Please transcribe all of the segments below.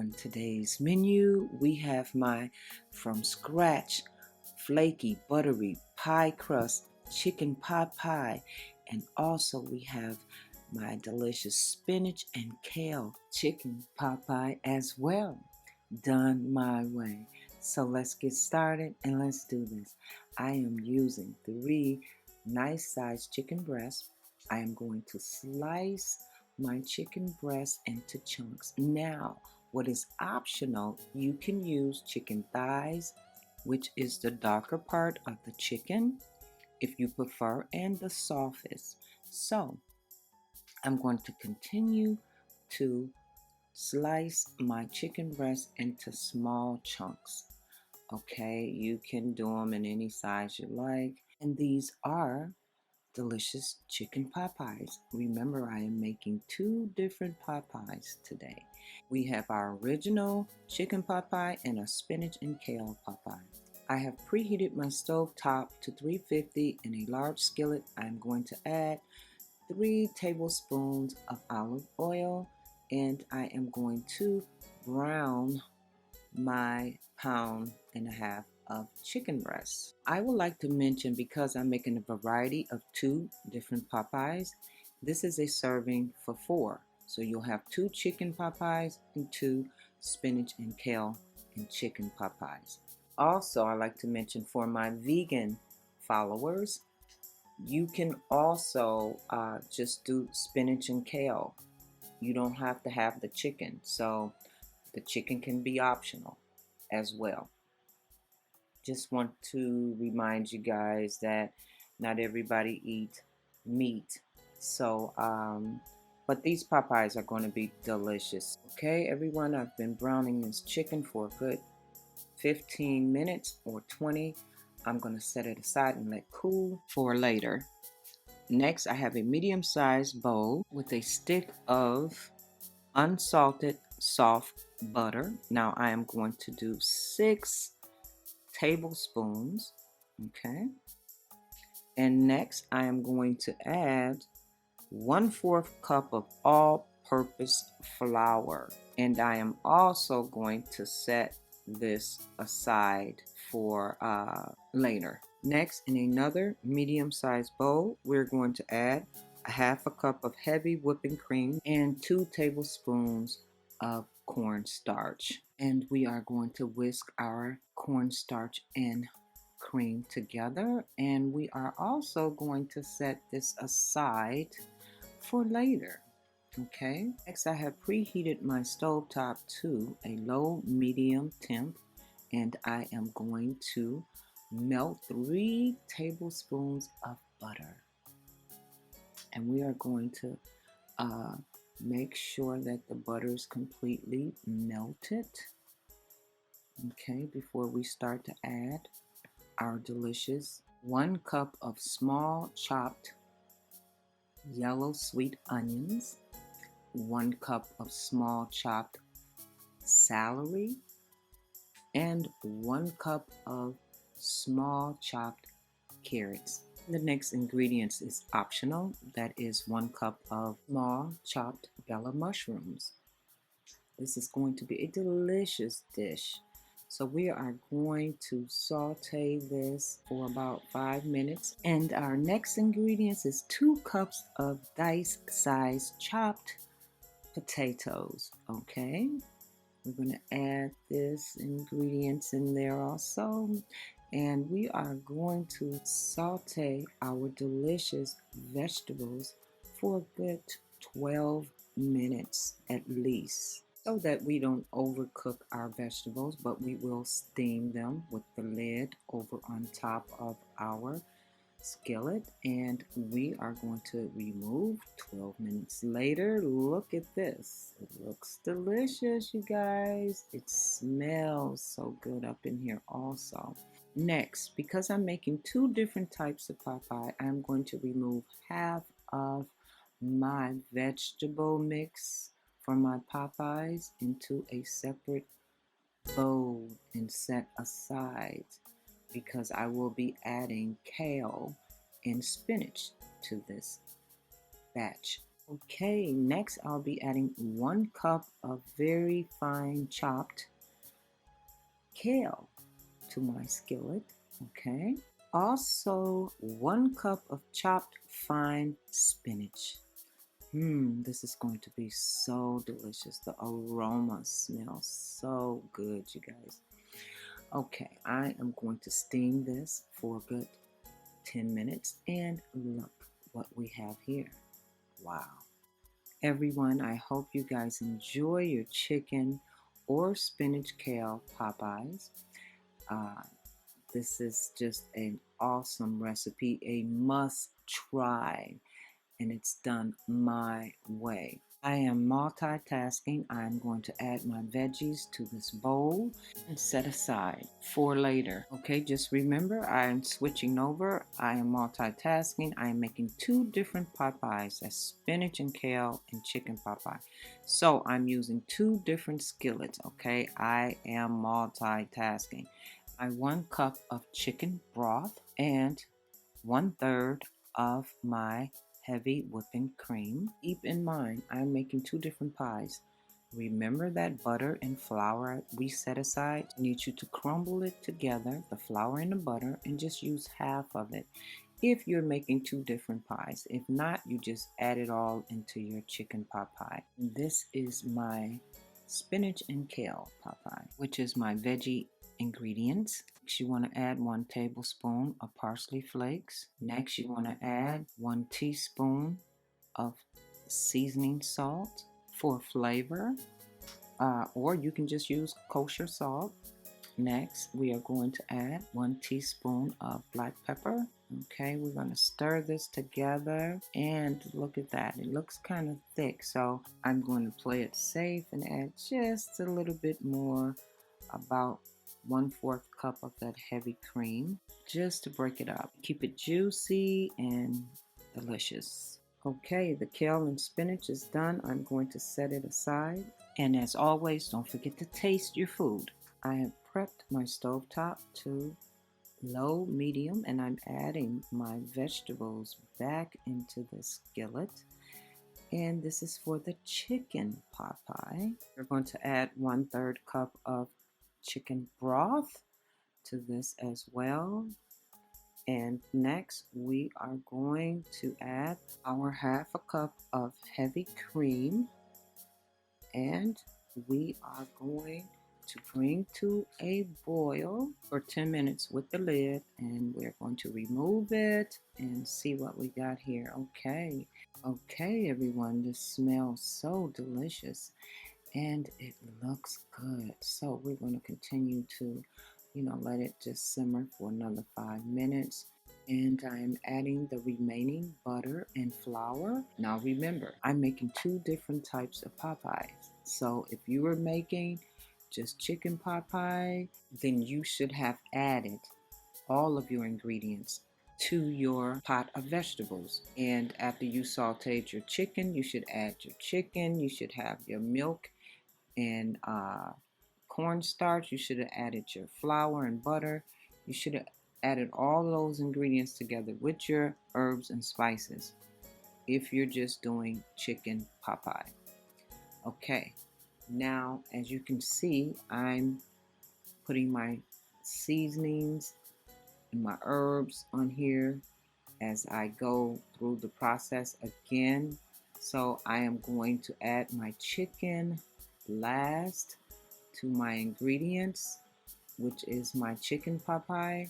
On today's menu, we have my from scratch flaky buttery pie crust chicken pot pie, and also we have my delicious spinach and kale chicken pot pie as well, done my way. So let's get started and let's do this. I am using 3 nice sized chicken breasts. I am going to slice my chicken breast into chunks. Now, what is optional, you can use chicken thighs, which is the darker part of the chicken, if you prefer, and the softest. So, I'm going to continue to slice my chicken breast into small chunks. Okay, you can do them in any size you like. And these are delicious chicken pot pies. Remember, I am making 2 different pot pies today. We have our original chicken pot pie and a spinach and kale pot pie. I have preheated my stove top to 350 in a large skillet. I'm going to add 3 tablespoons of olive oil, and I am going to brown my 1.5 pounds of chicken breasts. I would like to mention, because I'm making a variety of 2 different pot pies, this is a serving for 4. So you'll have 2 chicken pot pies and 2 spinach and kale and chicken pot pies. Also, I like to mention, for my vegan followers, you can also just do spinach and kale. You don't have to have the chicken, so the chicken can be optional as well. Just want to remind you guys that not everybody eats meat. So, but these pot pies are going to be delicious. Okay, everyone, I've been browning this chicken for a good 15 minutes or 20. I'm going to set it aside and let cool for later. Next, I have a medium-sized bowl with a stick of unsalted soft butter. Now I am going to do 6 tablespoons. Okay, and next I am going to add 1/4 cup of all-purpose flour, and I am also going to set this aside for later. Next, in another medium-sized bowl, we're going to add 1/2 cup of heavy whipping cream and 2 tablespoons of cornstarch. And we are going to whisk our cornstarch and cream together, and we are also going to set this aside for later. Okay, next I have preheated my stovetop to a low medium temp, and I am going to melt 3 tablespoons of butter, and we are going to make sure that the butter is completely melted, okay, before we start to add our delicious 1 cup of small chopped yellow sweet onions, 1 cup of small chopped celery, and 1 cup of small chopped carrots. The next ingredients is optional. That is 1 cup of small chopped bella mushrooms. This is going to be a delicious dish. So we are going to saute this for about 5 minutes. And our next ingredients is 2 cups of dice-sized chopped potatoes. Okay, we're going to add this ingredients in there also, and we are going to saute our delicious vegetables for a good 12 minutes at least, so that we don't overcook our vegetables, but we will steam them with the lid over on top of our skillet, and we are going to remove 12 minutes later. Look at this. It looks delicious, you guys. It smells so good up in here also. Next, because I'm making 2 different types of pot pie, I'm going to remove half of my vegetable mix for my pot pies into a separate bowl and set aside, because I will be adding kale and spinach to this batch. Okay, next I'll be adding 1 cup of very fine chopped kale to my skillet. Okay. Also, 1 cup of chopped fine spinach. This is going to be so delicious. The aroma smells so good, you guys. Okay, I am going to steam this for a good 10 minutes, and look what we have here. Wow. Everyone, I hope you guys enjoy your chicken or spinach kale Popeyes. Uh, this is just an awesome recipe, a must try, and it's done my way. I am multitasking. I'm going to add my veggies to this bowl and set aside for later. Okay, just remember I'm switching over. I am multitasking. I am making 2 different pot pies. That's spinach and kale and chicken pot pie. So I'm using 2 different skillets. Okay, I am multitasking. My 1 cup of chicken broth and 1/3 of my heavy whipping cream. Keep in mind, I'm making 2 different pies. Remember that butter and flour we set aside? I need you to crumble it together, the flour and the butter, and just use half of it if you're making 2 different pies. If not, you just add it all into your chicken pot pie. This is my spinach and kale pot pie, which is my veggie ingredients. Next, you want to add 1 tablespoon of parsley flakes. Next, you want to add 1 teaspoon of seasoning salt for flavor, or you can just use kosher salt. Next, we are going to add 1 teaspoon of black pepper. Okay, we're going to stir this together, and look at that. It looks kind of thick, so I'm going to play it safe and add just a little bit more, about 1/4 cup of that heavy cream, just to break it up. Keep it juicy and delicious. Okay, the kale and spinach is done. I'm going to set it aside. And as always, don't forget to taste your food. I have prepped my stovetop to low medium, and I'm adding my vegetables back into the skillet. And this is for the chicken pot pie. We're going to add 1/3 cup of chicken broth to this as well. And next we are going to add our 1/2 cup of heavy cream, and we are going to bring to a boil for 10 minutes with the lid, and we're going to remove it and see what we got here. Okay, everyone, this smells so delicious and it looks good. So we're going to continue to, let it just simmer for another 5 minutes. And I'm adding the remaining butter and flour. Now remember, I'm making 2 different types of pot pies. So if you were making just chicken pot pie, then you should have added all of your ingredients to your pot of vegetables. And after you sauteed your chicken, you should add your chicken. You should have your milk and cornstarch. You should have added your flour and butter. You should have added all those ingredients together with your herbs and spices if you're just doing chicken pot pie. Okay, now as you can see, I'm putting my seasonings and my herbs on here as I go through the process again. So I am going to add my chicken last to my ingredients, which is my chicken pot pie.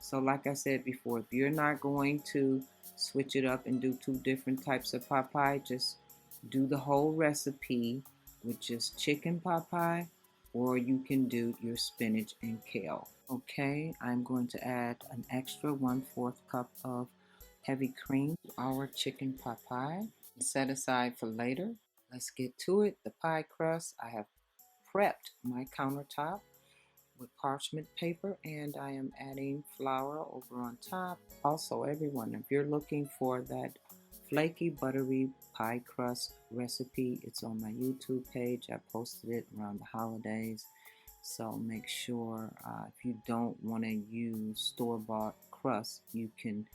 So like I said before, if you're not going to switch it up and do 2 different types of pot pie, just do the whole recipe with just chicken pot pie, or you can do your spinach and kale. Okay, I'm going to add an extra 1/4 cup of heavy cream to our chicken pot pie. Set aside for later. Let's get to it. The pie crust, I have prepped my countertop with parchment paper, and I am adding flour over on top. Also, everyone, if you're looking for that flaky buttery pie crust recipe, it's on my YouTube page. I posted it around the holidays, so make sure if you don't want to use store-bought crust, you can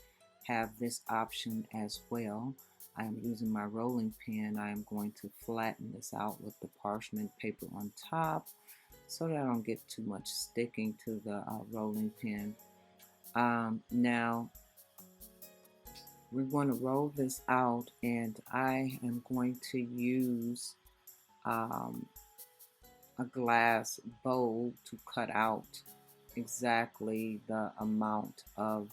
have this option as well. I am using my rolling pin. I am going to flatten this out with the parchment paper on top so that I don't get too much sticking to the rolling pin. Now we're going to roll this out, and I am going to use um, a glass bowl to cut out exactly the amount of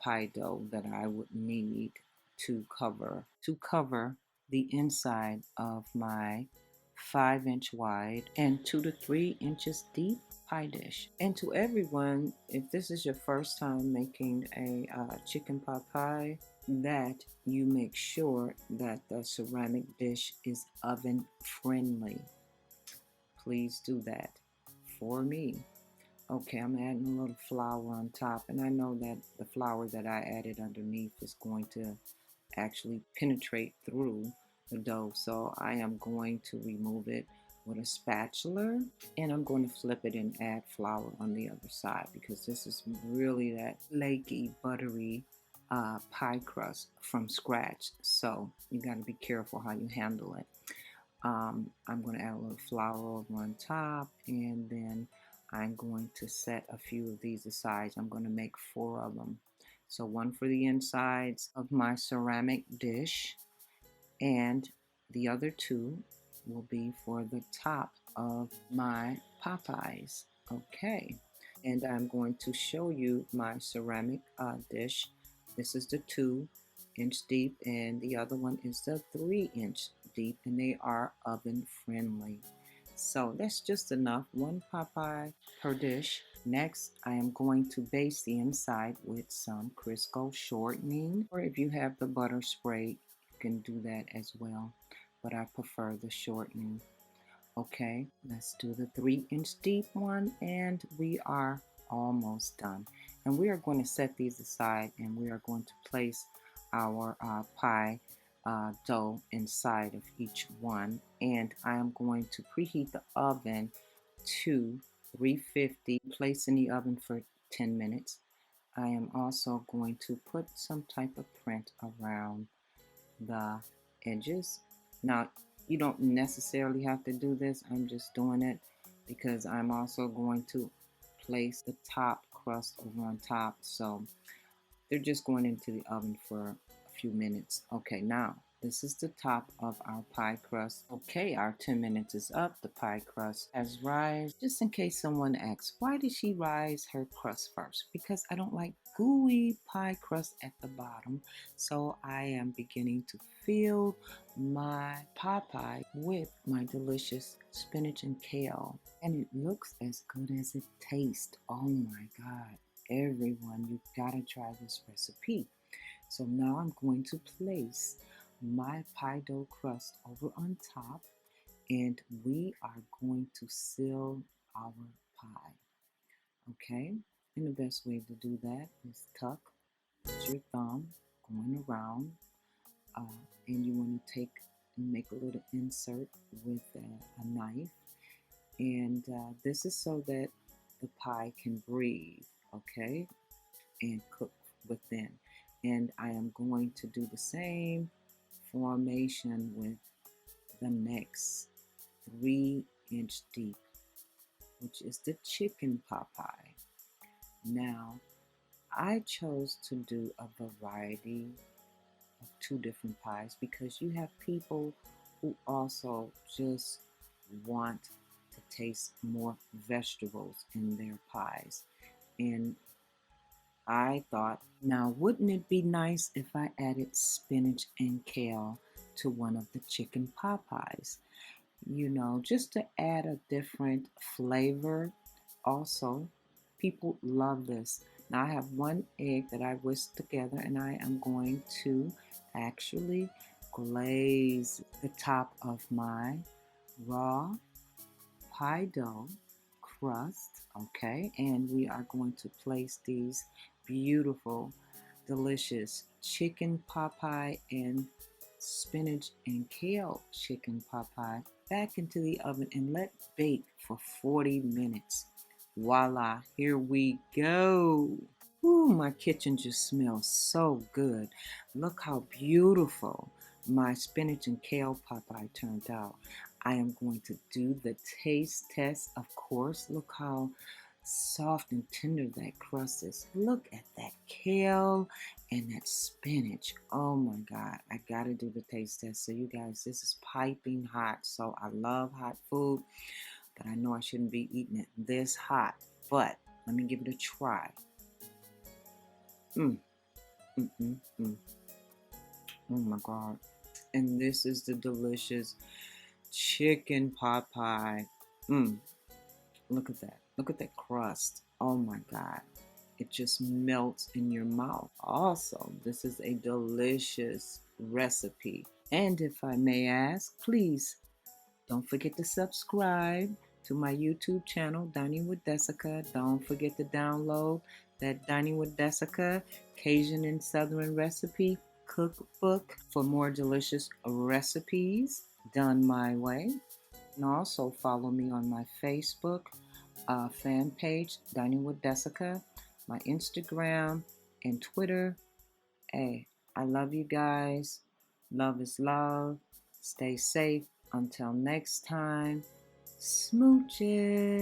pie dough that I would need to cover the inside of my 5-inch wide and 2 to 3 inches deep pie dish. And to everyone, if this is your first time making a chicken pot pie, that you make sure that the ceramic dish is oven friendly. Please do that for me. Okay, I'm adding a little flour on top, and I know that the flour that I added underneath is going to actually penetrate through the dough, so I am going to remove it with a spatula, and I'm going to flip it and add flour on the other side because this is really that flaky, buttery pie crust from scratch, so you got to be careful how you handle it. I'm going to add a little flour over on top, and then I'm going to set a few of these aside. I'm going to make 4 of them. So one for the insides of my ceramic dish, and the other 2 will be for the top of my Popeyes. Okay, and I'm going to show you my ceramic dish. This is the 2-inch deep, and the other one is the 3-inch deep, and they are oven friendly. So that's just enough, 1 Popeye per dish. Next, I am going to baste the inside with some Crisco shortening, or if you have the butter spray, you can do that as well, but I prefer the shortening. Okay, let's do the 3-inch deep one, and we are almost done. And we are going to set these aside, and we are going to place our pie dough inside of each one. And I am going to preheat the oven to 350, place in the oven for 10 minutes. I am also going to put some type of print around the edges. Now, you don't necessarily have to do this. I'm just doing it because I'm also going to place the top crust over on top. So they're just going into the oven for a few minutes. Okay, now this is the top of our pie crust. Okay, our 10 minutes is up. The pie crust has rise. Just in case someone asks, why did she rise her crust first? Because I don't like gooey pie crust at the bottom. So I am beginning to fill my pie with my delicious spinach and kale. And it looks as good as it tastes. Oh my God. Everyone, you gotta try this recipe. So now I'm going to place my pie dough crust over on top, and we are going to seal our pie. Okay, and the best way to do that is tuck with your thumb going around, and you want to take and make a little insert with a knife, and this is so that the pie can breathe. Okay, and cook within. And I am going to do the same formation with the next 3-inch deep, which is the chicken pot pie. Now, I chose to do a variety of 2 different pies because you have people who also just want to taste more vegetables in their pies. And I thought, now wouldn't it be nice if I added spinach and kale to one of the chicken pot pies? You know, just to add a different flavor. Also, people love this. Now I have 1 egg that I whisked together, and I am going to actually glaze the top of my raw pie dough crust. Okay, and we are going to place these beautiful, delicious chicken pot pie and spinach and kale chicken pot pie back into the oven and let bake for 40 minutes. Voila, here we go. Ooh, my kitchen just smells so good. Look how beautiful my spinach and kale Popeye turned out. I am going to do the taste test, of course. Look how soft and tender that crust is. Look at that kale and that spinach. Oh my God, I gotta do the taste test. So you guys, this is piping hot. So I love hot food, but I know I shouldn't be eating it this hot. But let me give it a try. Mm, mm, mm, mm. Oh my God. And this is the delicious chicken pot pie. Mm, look at that. Look at that crust. Oh my God. It just melts in your mouth. Also, this is a delicious recipe. And if I may ask, please don't forget to subscribe to my YouTube channel, Dining with Desica. Don't forget to download that Dining with Desica Cajun and Southern recipe cookbook for more delicious recipes done my way. And also follow me on my Facebook fan page, Dining with Desica, my Instagram and Twitter. Hey, I love you guys. Love is love. Stay safe. Until next time, smooches.